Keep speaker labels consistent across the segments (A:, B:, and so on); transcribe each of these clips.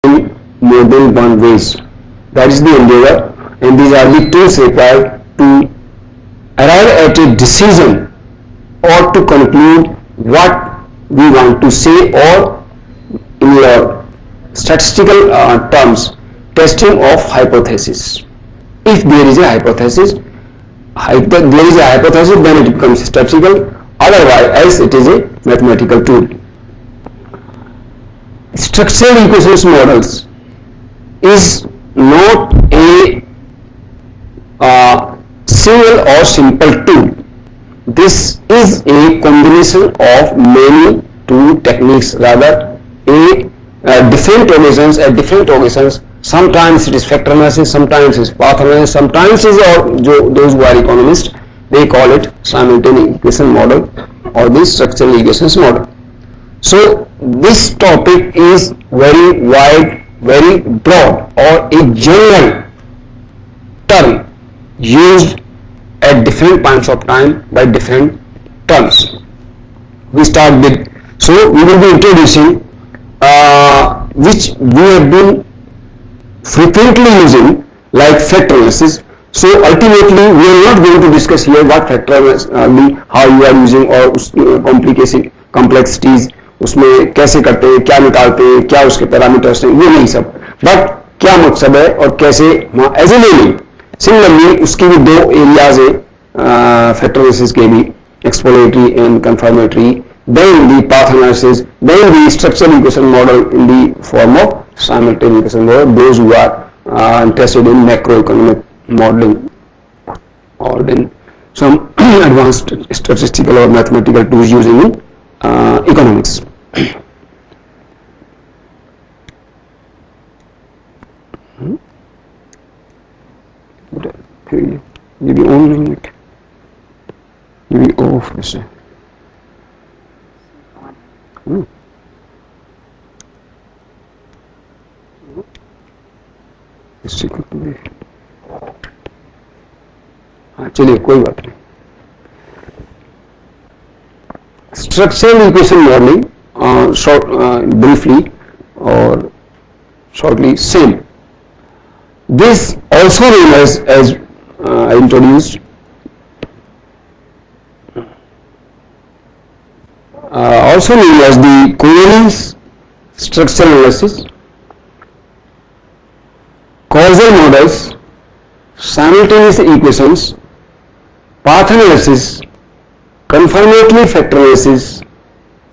A: in more than one ways. That is the endeavor, and these are the tools required to arrive at a decision or to conclude what we want to say, or in your statistical terms, testing of hypothesis. If there is a hypothesis, then it becomes statistical, otherwise else it is a mathematical tool. Structural equations models is not a single or simple tool. This is a combination of many tool techniques, rather a different occasions, at different occasions. Sometimes it is factor analysis, sometimes it is path analysis, sometimes it is, those who are economists, they call it simultaneous equation model or the structural equations model. So this topic is very wide, very broad, or a general term used at different points of time by different terms. We start with, so we will be introducing which we have been frequently using, like factor analysis. So ultimately we are not going to discuss here what factor analysis how you are using और complexities उसमें कैसे करते हैं, क्या निकालते हैं, क्या उसके पैरामीटर्स हैं, ये नहीं सब, बट क्या मकसद है और कैसे एज ए मीनिंग. सिमिलरली उसकी भी दो एरियाज है फैक्टर एनालिसिस के भी, exploratory and confirmatory, then the path analysis, then the structural equation model in the form of simultaneous equation model, those who are interested in macroeconomic modeling or in some advanced statistical or mathematical tools using in economics. ये भी on नहीं है, ये भी of है. हाँ चलिए कोई बात नहीं. Structural equation modeling, briefly or shortly, same. This also known as I introduced, also known as the covariance structural analysis, causal models, simultaneous equations, path analysis, confirmatory factor analysis,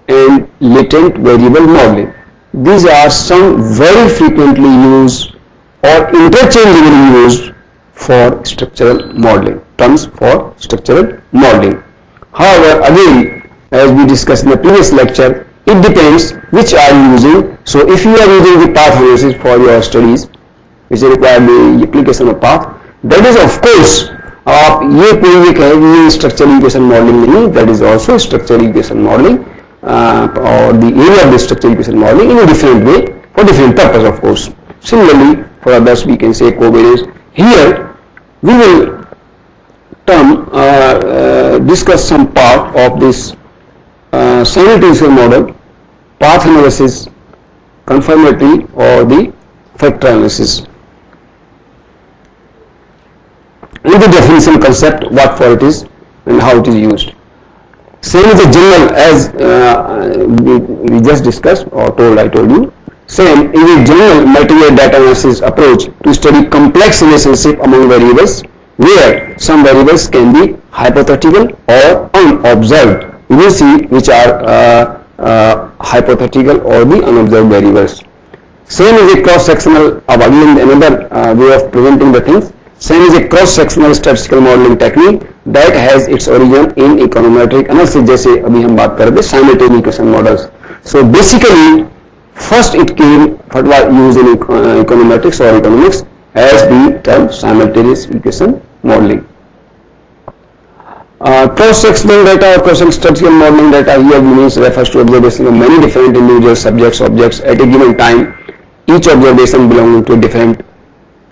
A: and latent variable modeling. These are some very frequently used or interchangeably used for structural modeling, terms for structural modeling. However, again, as we discussed in the previous lecture, it depends which are you using. So if you are using the path analysis for your studies, which require the application of path, that is of course, आप ये कोई एक है ये structural equation modeling नहीं, that is also structural equation modeling, or the area of the structural equation modeling in a different way for different purpose, of course. Similarly, for others we can say covariance. Here we will discuss some part of this simultaneous model, path analysis, confirmatory, or the factor analysis. And the definition concept, what for it is and how it is used. Same is the general, as we just discussed or I told you. Same is a general multivariate data analysis approach to study complex relationship among variables, where some variables can be hypothetical or unobserved. We will see which are hypothetical or the unobserved variables. Same is a cross-sectional, again another way of presenting the things. Same is a cross-sectional statistical modeling technique that has its origin in econometric analysis, जैसे अभी हम बात कर रहे थे simultaneous equation models. So basically, first it came, what was used in econometrics or economics as the term simultaneous equation modeling. Cross-sectional data or cross-sectional statistical modeling data here means refers to observation of many different individual subjects, objects at a given time, each observation belonging to a different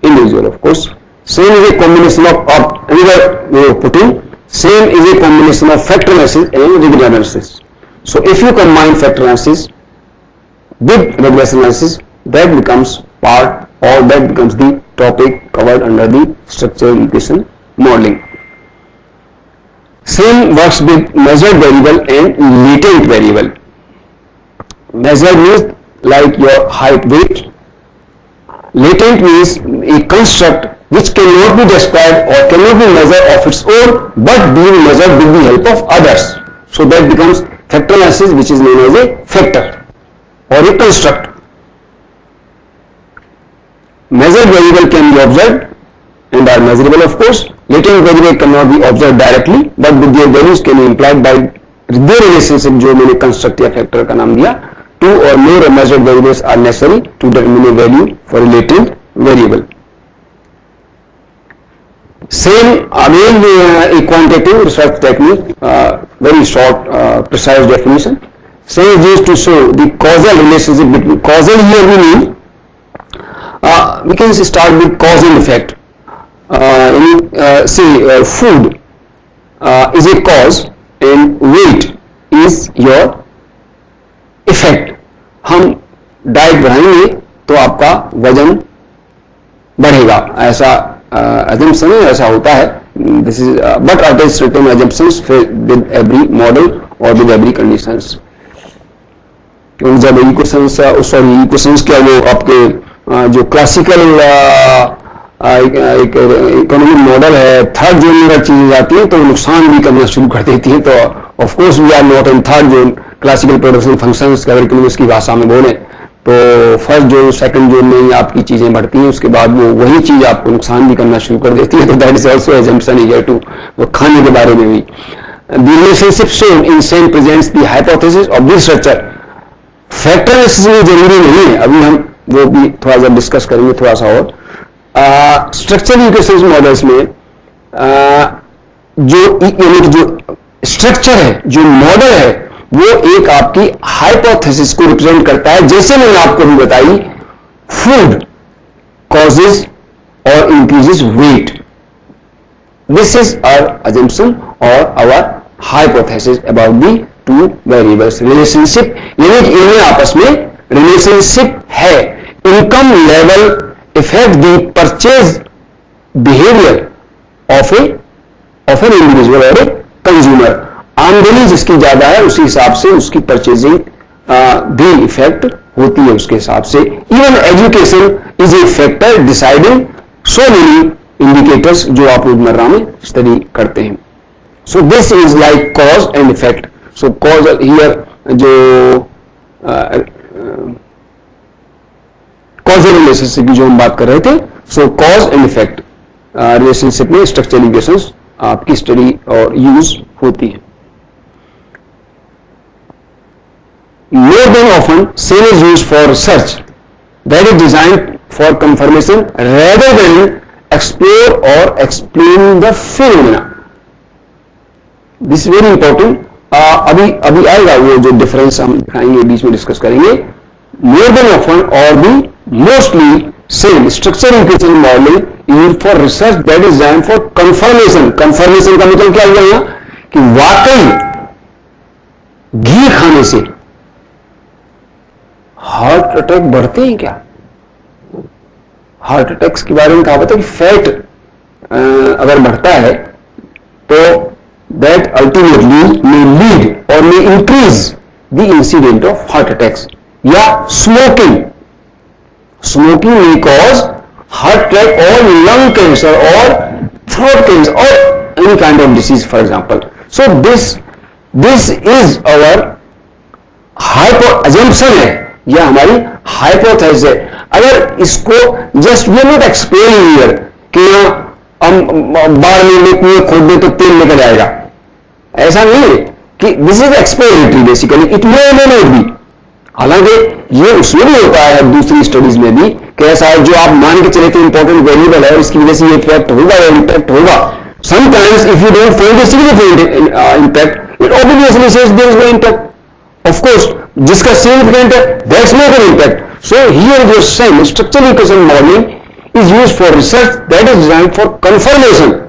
A: individual, of course. Same is a combination of another way of putting, same is a combination of factor analysis and regression analysis. So if you combine factor analysis with regression analysis, that becomes part or that becomes the topic covered under the structural equation modeling. Same works with measured variable and latent variable. Measured means like your height, weight. Latent means a construct which cannot be described or cannot be measured of its own but being measured with the help of others. So that becomes factor analysis, which is known as a factor or a construct. Measured variable can be observed and are measurable of course. Latent variable cannot be observed directly but with their values can be implied by their relationship जो मैंने construct या factor का नाम दिया. Two or more measured variables are necessary to determine a value for a latent variable. Same again a quantitative research technique, very short precise definition. Same is used to show the causal relationship between causal. Here we mean we can start with cause and effect. Say food is a cause and weight is your effect. हम diet बढ़ाएंगे तो आपका वजन बढ़ेगा, ऐसा assumption है, ऐसा होता है. This is but are there certain assumptions with every model or with every conditions. क्योंकि जब इक्वेशंस क्या वो आपके जो क्लासिकल एक इकोनॉमिक मॉडल है, थर्ड जोन में चीजें जाती हैं तो नुकसान भी करना शुरू कर देती हैं. तो of course we are not in third zone. Classical production functions अगर इकोनॉमिक्स की भाषा में बोले तो फर्स्ट जोन सेकंड जोन में ही आपकी चीजें बढ़ती हैं, उसके बाद वो वही चीज आपको नुकसान भी करना शुरू कर देती है. तो that is also assumption here too. वो खाने के बारे में भी the relationship shown in same presents the hypothesis of this structure. Factor analysis में जरूरी नहीं है, अभी हम वो भी थोड़ा सा डिस्कस करेंगे थोड़ा सा और. स्ट्रक्चरल इक्वेशंस मॉडल्स में जो स्ट्रक्चर है, जो मॉडल है, वो एक आपकी हाइपोथेसिस को रिप्रेजेंट करता है. जैसे मैंने आपको भी बताई, फूड कॉजेज और increases weight. This is our assumption और our hypothesis about the two variables. Relationship यानी कि इनमें आपस में रिलेशनशिप है. Income level affect the purchase behavior of an individual or a consumer. आमदनी जिसकी ज्यादा है उसी हिसाब से उसकी परचेजिंग भी इफेक्ट होती है उसके हिसाब से. Even education is a factor deciding so many indicators जो आप रोजमर्रा में स्टडी करते हैं. So this is like cause and effect. Show cause here जो कॉजल रिलेशनशिप की जो हम बात कर रहे थे. Show cause and effect relationship में स्ट्रक्चरल इक्वेशंस आपकी स्टडी और यूज होती है. More than often same is use for research that is designed for confirmation rather than explore और explain the phenomena. This very important. अभी आएगा वो जो डिफरेंस हम दिखाएंगे, बीच में डिस्कस करेंगे. मोर देन ऑफन और भी mostly same structural equation modeling used for research that is designed for confirmation. Confirmation का मतलब क्या हुआ यहाँ कि वाकई घी खाने से हार्ट अटैक बढ़ते हैं क्या? हार्ट अटैक्स के बारे में कहा पता कि फैट अगर बढ़ता है तो that ultimately may lead or may increase the incident of heart attacks. या smoking may cause heart attack or lung cancer or throat cancer or any kind of disease, for example. So this is our assumption है, या हमारी hypothesis है. अगर इसको just we are not explaining here कि हम बाढ़ में कुएं खोद दे तो तेल निकल आएगा, ऐसा नहीं है कि this is exploratory basically. It may or may not be. हालांकि ये उसमें भी होता है दूसरी स्टडीज में भी कि ऐसा है जो आप मान के चले तो इंपॉर्टेंट वेरिएबल है और इसकी वजह से ये इफेक्ट होगा या इम्पैक्ट होगा. Sometimes if you don't find a significant impact it obviously says there is no impact. Of course जिसका सिग्निफिकेंट है that's not an impact. So here जो same structural equation modelling is used for research that is designed for confirmation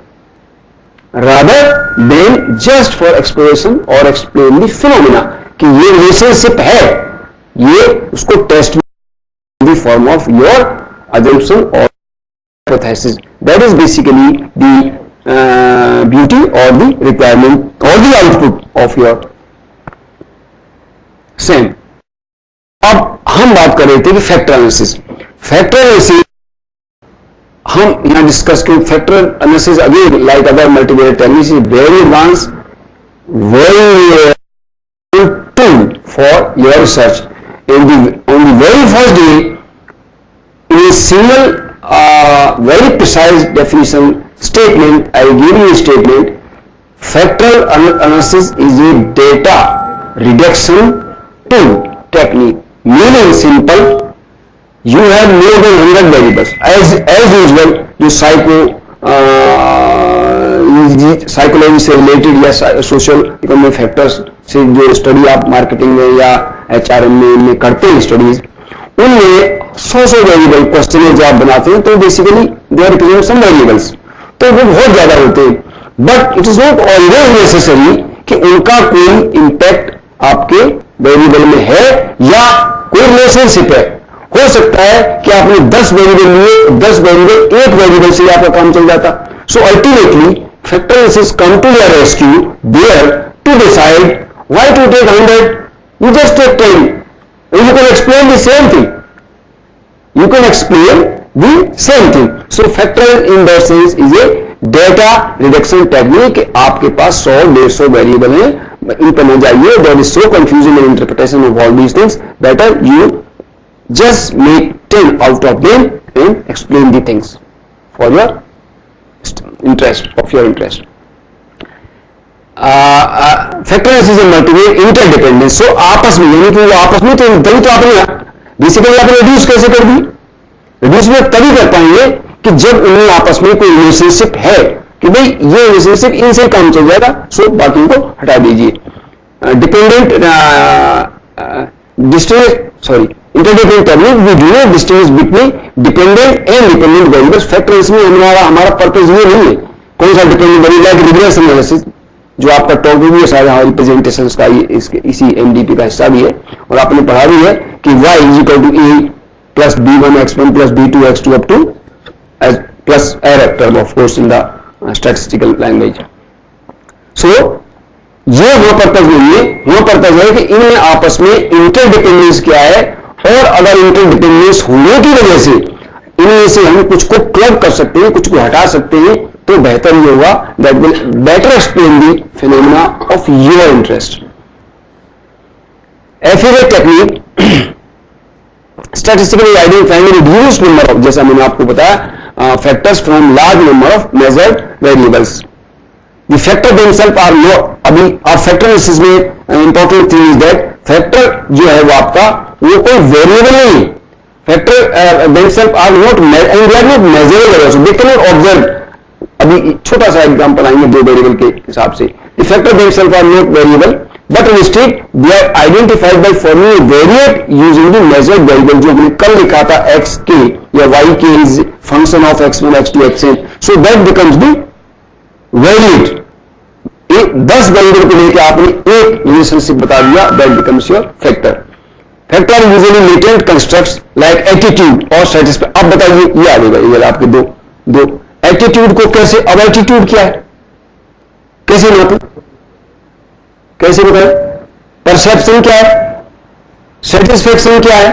A: rather than just for exploration or explain the phenomena कि ये relationship है, ये उसको test the form of your assumption or hypothesis. That is basically the beauty or the requirement or the output of your same. अब हम बात कर रहे थे कि फैक्टर एनालिसिस. फैक्टर एनालिसिस हम यहां डिस्कस करें. Factor analysis again like other multivariate techniques is very advance, very tool for your research. On the very first day, in a single very precise definition statement, I give you a statement. Factorial analysis is a data reduction tool technique. Meaning simple, you have more than 100 variables. As usual, you psychology से related या social economic factors से जो study आप marketing में या HRM में करते हैं स्टडीज, उनमें 100 वेरिएबल क्वेश्चन जो आप बनाते हैं तो basically they are represent some variables, तो वो बहुत ज्यादा होते हैं. But it is not always necessary कि उनका कोई इंपैक्ट आपके वेरिएबल में है या कोई रिलेशनशिप है. हो सकता है कि आपने 10 वेरिएबल लिए, 10 वेरिएबल एक वेरिएबल से आपका काम चल जाता. So ultimately factor analysis come to your rescue there to decide why to take 100. You just take 10. You can explain the same thing. You can explain the same thing. So factorial in that sense is a data reduction technique. आपके पास 100-150 variable हैं, इन पर न जाइए. There is so confusion and interpretation of all these things. Better you just make 10 out of them and explain the things for your interest of your interest. Factor analysis and multivariate interdependence. So आपस में, यानी कि वो आपस में, तो तभी तो आपने बेसिकली आपने रिड्यूस कैसे कर दी? रिड्यूस में तभी कर पाएंगे कि जब उन्हें आपस में कोई रिलेशनशिप है कि भाई ये रिलेशनशिप इनसे काम चल जाएगा, सो बाकी को हटा दीजिए. Dependent interdependent technique, we do not distinguish between dependent and dependent variables. Factor इसमें हमारा पर्पज ये नहीं है. कौन सा dependent variable? Like regression analysis जो आपका टॉपिक भी है, शायद हमारी प्रेजेंटेशंस का इसी एमडीपी का हिस्सा भी है, और आपने पढ़ा भी है कि y is equal to e plus b1 x1 plus b2 x2 up to plus a term of course in the statistical language. So ये वो पर्पज नहीं है. वो पर्पज है कि इनमें आपस में इंटरडिपेंडेंस क्या है, और अगर इंटरडिपेंडेंस होने की वजह से इनमें से हम कुछ को क्लब कर सकते हैं, कुछ को हटा सकते हैं, तो बेहतर ये होगा. That will better explain the phenomena of your interest. FSA technique statistically identifying reduced number of, जैसा मैंने आपको बताया, factors from large number of measured variables. The factor themselves are not, अभी आप फैक्टर एनालिसिस में important thing is that factor जो है वो आपका वो कोई वेरिएबल नहीं. Factor themselves are not and they are not measurable also, they can not observe. अभी छोटा सा एग्जांपल आएंगे दो वेरिएबल के हिसाब से. The factor themselves are not variable but instead they are identified by forming a variate using the measured variable. जो हमने कल लिखा था x के या y के is function of x1 x2 xn, so that becomes the variate. 10 variable को लेकर आपने एक रिलेशनशिप बता दिया, that becomes your factor. Factor are usually latent constructs like attitude और सैटिस्फाई. अब बताइए ये आ जाएगा, ये आपके दो एटीट्यूड को कैसे, अब एटीट्यूड क्या है, कैसे नापे, कैसे बताएं? परसेप्शन क्या है, सेटिस्फेक्शन क्या है,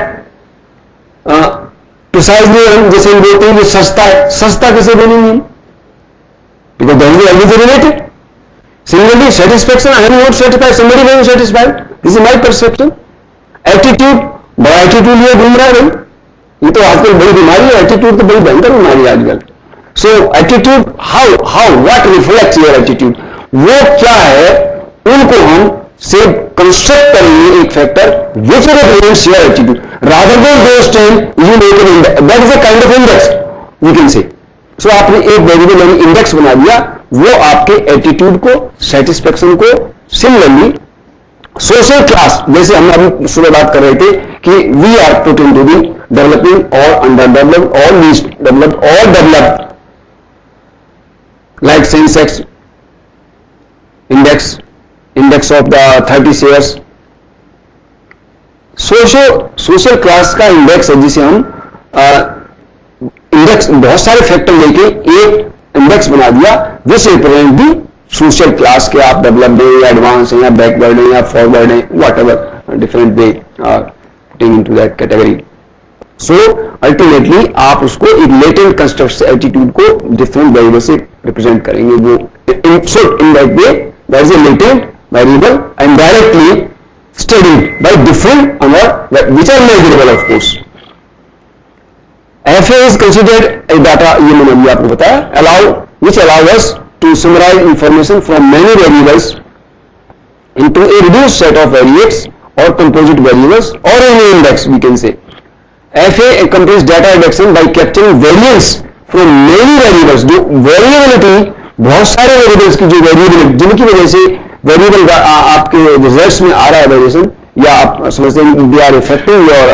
A: प्रिसाइजली हम जैसे हम बोलते हैं कि सस्ता है, सस्ता कैसे बोलेंगे? Because that is always related. Similarly, satisfaction, I am not satisfied, somebody very satisfied. This is my perception. Attitude, बड़ा एटीट्यूड ये घूम रहा है भाई, ये तो आजकल बड़ी बीमारी है. एटीट्यूड तो बड़ी भयंकर बीमारी है आजकल. So attitude, how what reflects your attitude, वो क्या है, उनको हम से कंस्ट्रक्ट करेंगे एक factor which represents your attitude rather than those 10 you make an index. That is a kind of index we can say. So आपने एक वेरिएबल यानी इंडेक्स बना दिया, वो आपके एटीट्यूड को, सेटिस्फेक्शन को. सिमिलरली सोशल क्लास, जैसे हम अभी सुबह बात कर रहे थे कि we are put into the developing और अंडर डेवलप्ड और लीस्ट डेवलप्ड और developed, like Sensex index of the 30 shares, social class का इंडेक्स है जिसे हम इंडेक्स बहुत सारे फैक्टर लेके एक इंडेक्स बना दिया which represent the social class के आप डेवलप्ड हैं या एडवांस हैं या बैकवर्ड हैं या फॉरवर्ड हैं whatever different they are putting into that category. So ultimately आप उसको एक लेटेंट कंस्ट्रक्ट एटीट्यूड को डिफरेंट वेरिएबल से रिप्रेजेंट करेंगे. वो in that way there is a latent variable and directly studied by different which are measurable of course. FA is considered a data, ये मैंने अभी आपको बताया, which allow us to summarize information from many variables into a reduced set of variates or composite variables or any index we can say. FA accomplishes data reduction by capturing variance from many variables. जो variability बहुत सारे variables की जो variability जिनकी वजह से variable आपके results में आ रहा है वेरिएशन या आप समझते हैं दे आर इफेक्टिंग और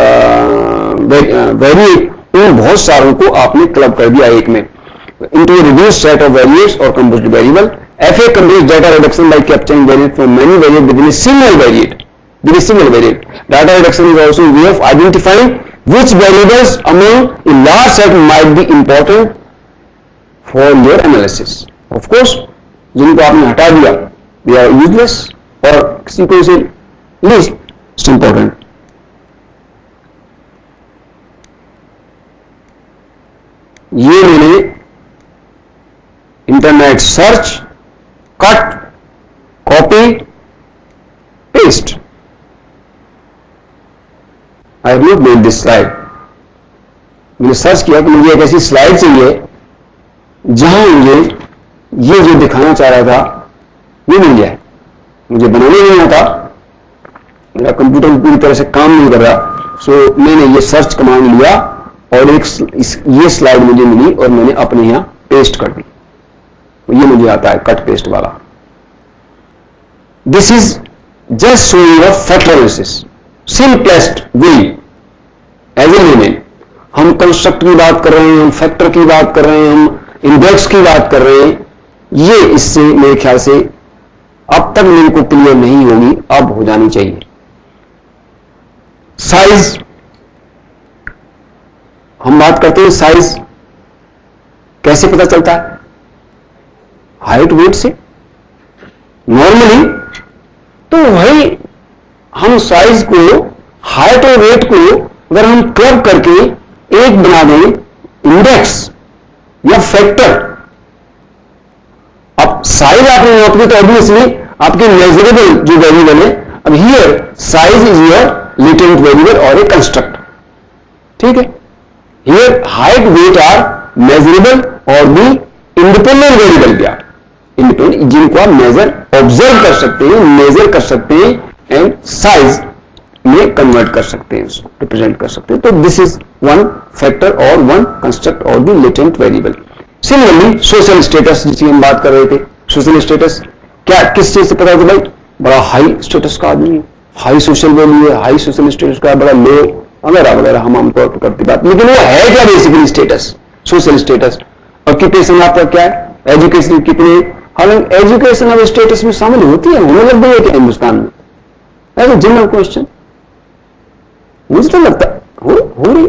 A: वेरिएट इन बहुत सारों को आपने क्लब कर दिया एक में into a reduced set of variates और composite variable. FA completes data reduction by capturing variate from many variate within single variate. Data reduction is also way of identifying which variables among a large set might be important for your analysis. Of course जिनको आपने हटा दिया they are useless और किसी को से least important. ये मैंने internet search cut copy paste. I have not made this slide. मैंने सर्च किया कि मुझे एक ऐसी स्लाइड चाहिए जहां मुझे ये जो दिखाना चाह रहा था ये मिल जाए. मुझे बनाने नहीं आता, मेरा कंप्यूटर पूरी तरह से काम नहीं कर रहा. सो मैंने ये सर्च कमांड लिया और ये स्लाइड मुझे मिली और मैंने अपने यहां पेस्ट कर दी. ये मुझे आता है कट पेस्ट वाला. This is just showing a factor analysis simplest way as a layman. हम कंस्ट्रक्ट की बात कर रहे हैं, हम फैक्टर की बात कर रहे हैं, हम इंडेक्स की बात कर रहे हैं. ये इससे मेरे ख्याल से अब तक मेरे को क्लियर नहीं होगी, अब हो जानी चाहिए. साइज हम बात करते हैं. साइज कैसे पता चलता है? हाइट वेट से नॉर्मली. तो वही हम साइज को हाइट और वेट को अगर हम क्लब करके एक बना दें इंडेक्स या फैक्टर. अब साइज आपने नोट की तो ऑब्वियसली आपकी मेजरेबल जो वेरिएबल है. अब here size is your latent variable और ए कंस्ट्रक्ट. ठीक है. Here height weight are measurable और भी इंडिपेंडेंट वेरिएबल भी आर इंडिपेंडेंट जिनको आप मेजर ऑब्जर्व कर सकते हैं, मेजर कर सकते हैं एंड साइज में कन्वर्ट कर सकते हैं, रिप्रेजेंट कर सकते हैं. तो दिस इज वन फैक्टर और वन कंस्ट्रक्ट और भी latent variable. Similarly social status जिसकी हम बात कर रहे थे. सोशल स्टेटस क्या किस चीज से पता है? भाई बड़ा हाई स्टेटस का आदमी है, हाई सोशल वैल्यू है, हाई सोशल स्टेटस का, बड़ा लो वगैरह वगैरह हम आमतौर पर करते बात. लेकिन वो है क्या basically status? Social status. Occupation आपका क्या है? एजुकेशन कितनी? हालांकि एजुकेशन अब स्टेटस में शामिल होती है, होने लग गई है क्या हिंदुस्तान में? एज ए जनरल क्वेश्चन मुझे तो लगता हो रही.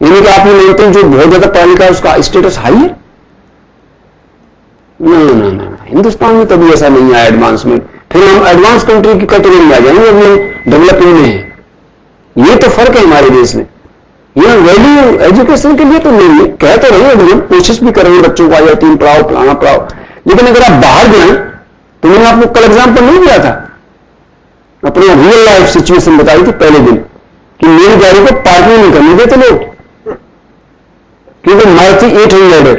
A: यानी कि आप ये मानते हैं जो बहुत ज्यादा पढ़ा लिखा है उसका स्टेटस हाई है? ना, हिंदुस्तान में तभी ऐसा नहीं है एडवांसमेंट. फिर हम एडवांस कंट्री की कैटेगरी में आ जाएंगे, हम डेवलपिंग में है. ये तो फर्क है हमारे देश में. ये वैल्यू एजुकेशन के लिए तो नहीं है, कह तो रहे हैं, हम कोशिश भी कर रहे हैं बच्चों को IIT पढ़ाओ, फलाना पढ़ाओ. लेकिन अगर आप बाहर जाए तो मैंने आपको कल एग्जाम्पल नहीं दिया था, अपने रियल लाइफ सिचुएशन बताई थी पहले दिन कि मेरी गाड़ी को पार्किंग नहीं करने देते लोग क्योंकि मारुति 800 है.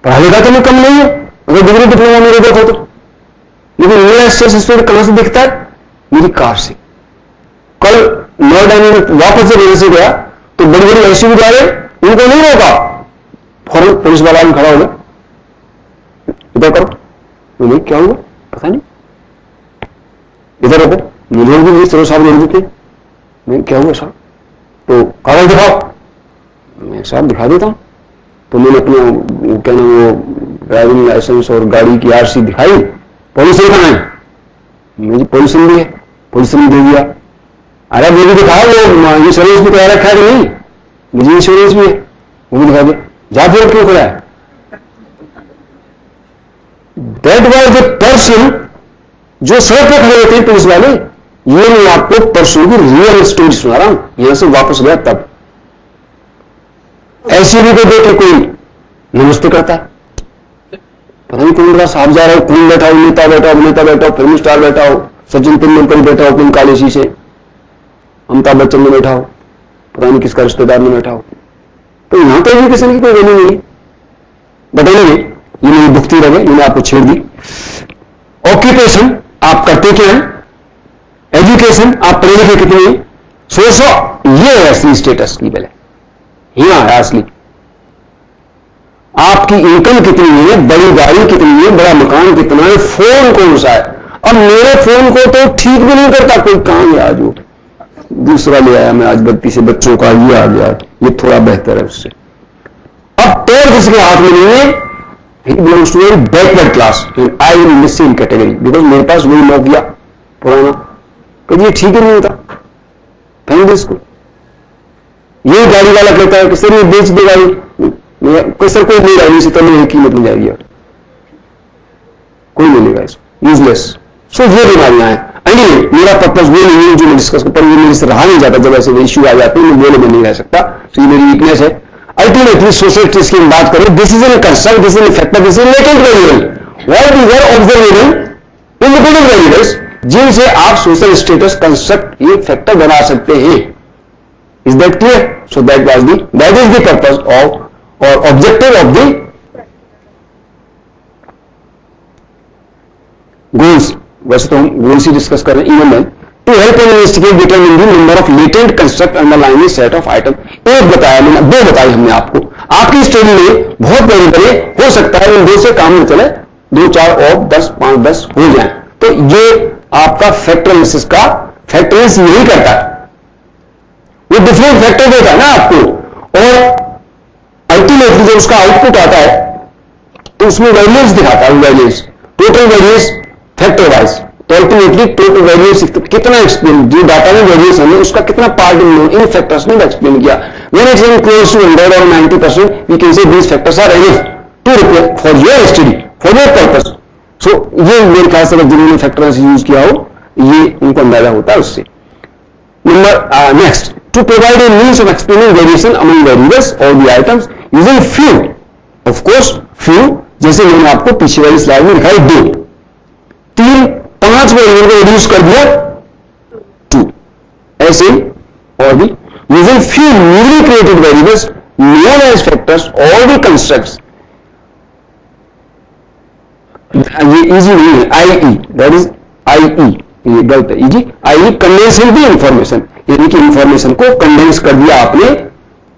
A: पढ़ा लिखा तो मैं कम नहीं है, अगर डिग्री डिप्लोमा मेरे देखो तो. लेकिन मेरा स्टेटस कहां से दिखता है? मेरी कार से. कल नोएडा में वापस से मेरे से गया तो बड़ी बड़ी एसयूवी जा रहे, उनको नहीं रोका, फौरन पुलिस वाला में खड़ा हो गया, इधर करो. नहीं क्या हुआ पता नहीं, इधर रोको. मुझे भी चलो साहब रोक देते. नहीं क्या हुआ साहब? तो कागज दिखाओ. मैं साहब दिखा देता हूं. तो मैंने अपना क्या नाम वो ड्राइविंग लाइसेंस और गाड़ी की RC दिखाई. पॉल्यूशन कहां है? मेरी पॉल्यूशन भी है, पॉल्यूशन दे दिया. अरे वो भी दिखाओ, वो इंश्योरेंस भी करा रखा है कि नहीं, मुझे इंश्योरेंस भी है, वो भी दिखा दो, जा फिर क्यों खड़ा है? दैट वॉज द पर्सन जो सड़क पे खड़े होते हैं पुलिस वाले। ये मैं आपको परसों की रियल स्टोरी सुना रहा हूं, यहां से वापस गया तब ऐसी भी को देख के कोई नमस्ते करता है, पता नहीं कौन बड़ा साहब जा रहा हो, कौन बैठा हो, नेता बैठा हो, अभिनेता बैठा हो, फिल्म स्टार बैठा हो, सचिन तेंदुलकर बैठा हो, कौन काले शीशे, अमिताभ बच्चन में बैठा हो, पता नहीं किसका रिश्तेदार में बैठा हो। तो यहां तो एजुकेशन की कोई वैल्यू नहीं है। बताइए, ये मेरी बुकती रहे, मैंने आपको छेड़ दी। ऑक्यूपेशन आप करते क्या हैं, एजुकेशन आप पढ़े लिखे कितने हैं, सोर्स ऑफ, ये है असली स्टेटस की पहले, यहां है असली। आपकी इनकम कितनी है, बड़ी गाड़ी कितनी है, बड़ा मकान कितना है, फोन कौन सा है। अब मेरे फोन को तो ठीक भी नहीं करता कोई काम है, आज वो दूसरा ले आया मैं, आज गलती से बच्चों का ये आ गया, ये थोड़ा बेहतर है उससे। अब पैर जिसके हाथ में नहीं है, he belongs to a backward class and I will miss in category because मेरे पास वही नोकिया पुराना, कभी ये ठीक ही नहीं होता। फेंक इसको। ये गाड़ी वाला कहता है कि सर ये बेच दे गाड़ी, कोई सर कोई नहीं गाड़ी से तो नहीं कीमत नहीं जाएगी, कोई नहीं लेगा इसको, यूजलेस। सो ये बीमारियां हैं। एनीवे मेरा पर्पज वो नहीं है जो मैं डिस्कस कर, ये मेरे से रहा नहीं जाता, जब ऐसे इश्यू आ जाते हैं मैं बोले में नहीं रह सकता, तो ये मेरी वीकनेस है। अल्टीमेटली सोशलिस्ट की हम बात करें, this is an construct, this is an factor, this is latent variable, what is are observable independent variables जिनसे आप सोशल स्टेटस कंस्ट्रक्ट ये फैक्टर बना सकते हैं। Is that clear? So that is the purpose of और objective of the goals. वैसे तो हम गोल्स ही डिस्कस कर रहे हैं even to help in investigate determine the number of latent construct underlying set of item. एक बताया मैंने, दो बताई हमने आपको, आपकी स्टडी में बहुत बड़े बड़े हो सकता है, इन दो से काम नहीं चले, 2 4 और 10 5 10 हो जाए। तो ये आपका फैक्टर एनालिसिस का फैक्टर्स यही करता है, वो डिफरेंट फैक्टर देता है ना आपको, और अल्टीमेटली जब उसका आउटपुट आता है तो उसमें वैल्यूज दिखाता है, values total values factor wise. तो अल्टीमेटली टोटल वैल्यूज कितना एक्सप्लेन, जो डाटा में वैल्यूज हमें उसका कितना पार्ट इन फैक्टर्स ने एक्सप्लेन किया। When it is close to 100 और 90% we can say these factors are enough to represent for your study, for your purpose. So ये मेरे ख्याल से जिन्होंने फैक्टर्स यूज किया हो, ये उनको अंदाजा होता है उससे। Number next, to provide a means of explaining variation among variables और the items using few, of course few, जैसे मैंने आपको पीछे वाली स्लाइड में दिखाई, 2 3 5 वेरिएबल को रिड्यूस कर दिया 2, ऐसे और भी using few newly created variables known as factors और द कंस्ट्रक्ट्स। ये इजी नहीं है, आई दैट इज आई, ये गलत है, easy I condensing the information, यानी कि इंफॉर्मेशन को कंडेंस कर दिया आपने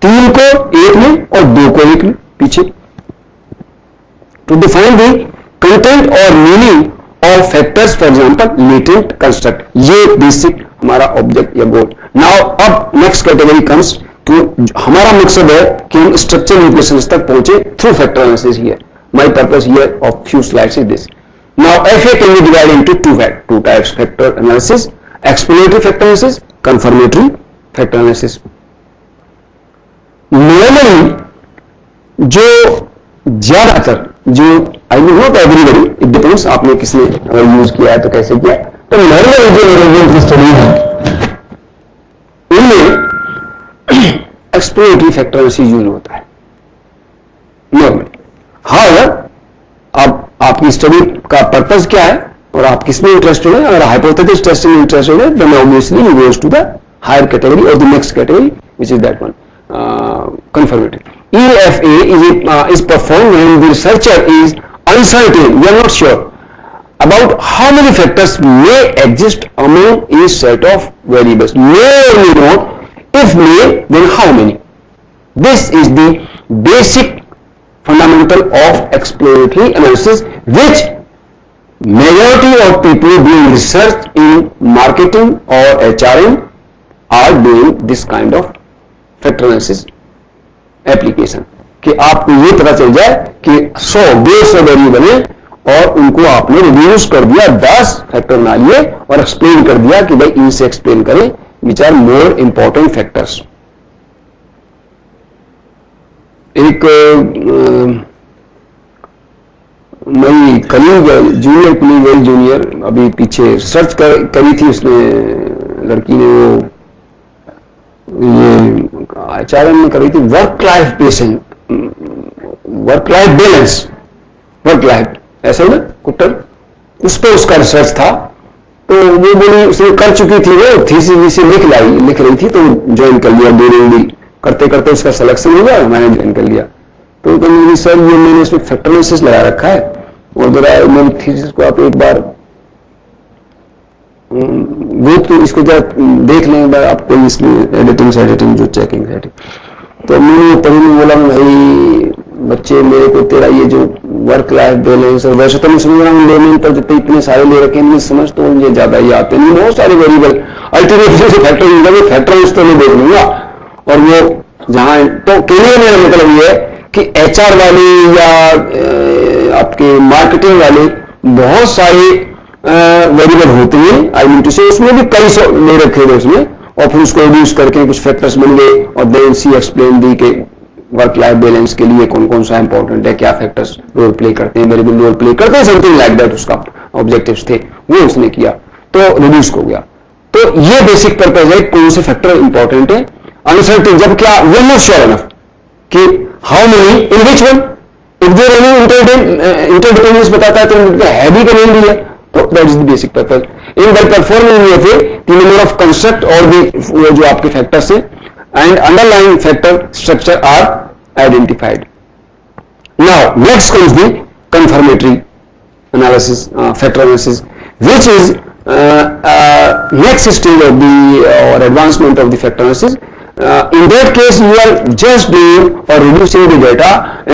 A: 3 को 1 में और 2 को 1 में पीछे। टू डिफाइन द कंटेंट और meaning of factors, for example latent construct, ये बेसिक हमारा ऑब्जेक्ट या गोल। नाउ अब नेक्स्ट कैटेगरी कम्स, हमारा मकसद है कि हम स्ट्रक्चरल इक्वेशंस तक पहुंचे through factor analysis. Here my purpose here of few slides is this. Now FA can be divided into two types: factor analysis, explanatory factor analysis, confirmatory factor analysis. Normally जो ज्यादातर जो I mean not everybody, it depends आपने किसने अगर use किया है तो कैसे किया, तो नॉर्मल जो मैनेजमेंट स्टडी है उनमें एक्सप्लेनेटरी फैक्टर एनालिसिस यूज होता है नॉर्मली। हाँ, अब आपकी स्टडी का पर्पस क्या है और आप किसमें इंटरेस्टेड है, अगर हाइपोथेसिस टेस्टिंग में इंटरेस्टेड है then obviously you goes to the higher category और the next category which is that one, confirmatory. EFA is performed when the researcher is uncertain, we are not sure about how many factors may exist among a set of variables. May or may not, if may then how many. This is the basic fundamental of explanatory analysis which majority of people doing research in marketing or HRM are doing this kind of factor analysis application, कि आपको ये पता चल जाए कि 100-150 variable है और उनको आपने रिड्यूस कर दिया 10 फैक्टर बना लिए और एक्सप्लेन कर दिया कि भाई इनसे एक्सप्लेन करें which are more important factors. एक मेरी colleague junior colleague well junior अभी पीछे सर्च करी थी उसने, लड़की ने, वो ये आचार्य में करी थी work life basin, work life balance, work life ऐसा ना कुट्टर, उस पर उसका रिसर्च था। तो वो बोली उसने कर चुकी थी, वो थीसिस लिख रही थी, तो ज्वाइन कर लिया, 2 दिन भी करते करते उसका सिलेक्शन हो गया, मैंने ज्वाइन कर लिया। तो कहने सर ये मैंने इसमें फैक्टर एनालिसिस लगा रखा है और जरा मेरी थीसिस को आप एक बार वो तो इसको जरा देख लें, आप कोई इसमें एडिटिंग जो चेकिंग सेटिंग। तो मैंने तभी बोला भाई बच्चे मेरे को तेरा ये जो वर्क लाइफ बैलेंस, और वैसे तो मैं समझ रहा हूँ लेने पर जितने इतने सारे ले रखे हैं समझ तो मुझे ज्यादा ही आते नहीं, बहुत सारे वेरिएबल अल्टीमेटली फैक्टर मिलेगा, फैक्टर उस तो मैं देख लूंगा। और वो जहां तो कहने मेरा मतलब ये है कि एचआर वाले या आपके मार्केटिंग वाले बहुत सारे वेरिएबल होते हैं, आई मीन टू से उसमें भी कई सौ ले रखे हुए उसमें, और फिर उसको रिड्यूस करके कुछ फैक्टर्स बन गए और देन सी एक्सप्लेन दी कि वर्क लाइफ बैलेंस के लिए कौन कौन सा इंपॉर्टेंट है, क्या फैक्टर्स रोल प्ले करते हैं, वेरिएबल रोल प्ले करते हैं, समथिंग लाइक दैट उसका ऑब्जेक्टिव्स थे, वो उसने किया तो रिड्यूस हो गया। तो ये बेसिक पर्पज है कौन से फैक्टर इंपॉर्टेंट है। अनसर्टेन जब क्या we are not sure enough कि how many in which one, if there any interdependence बताता है तो है भी कि नहीं भी है, तो that is the basic purpose. In by performing ये फिर द नंबर ऑफ कंस्ट्रक्ट और वो जो आपके फैक्टर्स है and underlying factor structure are identified. Now next comes the confirmatory analysis, factor analysis, which is next stage of the or advancement of the factor analysis. In that case, you are just doing or reducing the data